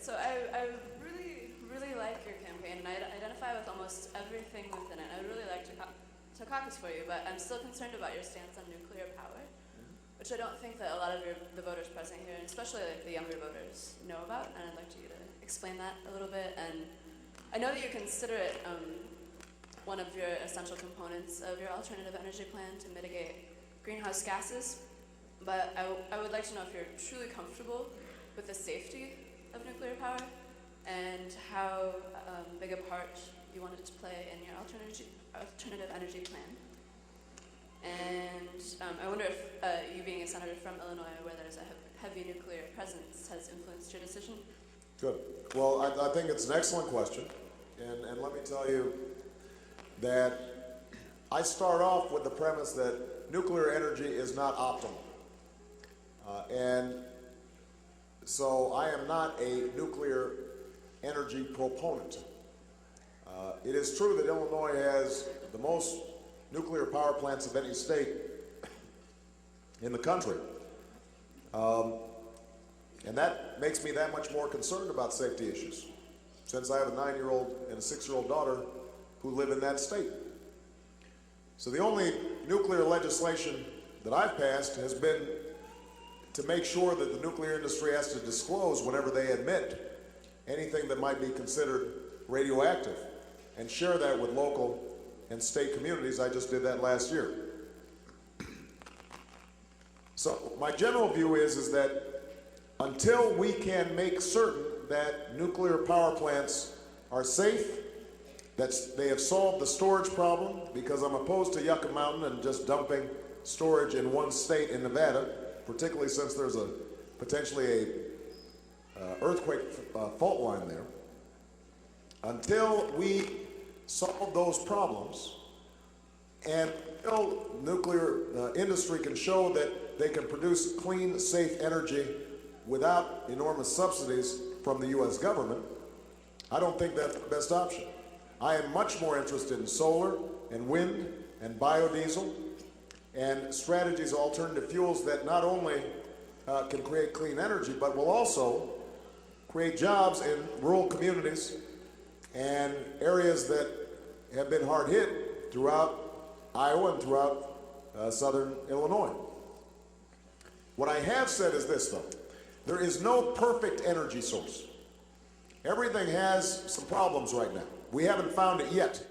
So I really like your campaign, and I identify with almost everything within it. I would really like to caucus for you, but I'm still concerned about your stance on nuclear power, which I don't think that a lot of the voters present here, and especially like the younger voters, know about, and I'd like you to explain that a little bit. And I know that you consider it one of your essential components of your alternative energy plan to mitigate greenhouse gases, but I would like to know if you're truly comfortable with the safety of nuclear power and how big a part you want it to play in your alternative energy plan. And I wonder if you being a senator from Illinois, where there's a heavy nuclear presence, has influenced your decision. Good. Well, I think it's an excellent question. And let me tell you that I start off with the premise that nuclear energy is not optimal. And so I am not a nuclear energy proponent. It is true that Illinois has the most nuclear power plants of any state in the country. And that makes me that much more concerned about safety issues, since I have a 9-year-old and a 6-year-old daughter who live in that state. So the only nuclear legislation that I've passed has been to make sure that the nuclear industry has to disclose whenever they admit anything that might be considered radioactive and share that with local and state communities. I just did that last year. So my general view is that until we can make certain that nuclear power plants are safe, that they have solved the storage problem, because I'm opposed to Yucca Mountain and just dumping storage in one state in Nevada, particularly since there's potentially a earthquake fault line there. Until we solve those problems, and until nuclear industry can show that they can produce clean, safe energy without enormous subsidies from the U.S. government, I don't think that's the best option. I am much more interested in solar and wind and biodiesel and strategies of alternative fuels that not only can create clean energy, but will also create jobs in rural communities and areas that have been hard hit throughout Iowa and throughout southern Illinois. What I have said is this, though. There is no perfect energy source. Everything has some problems right now. We haven't found it yet.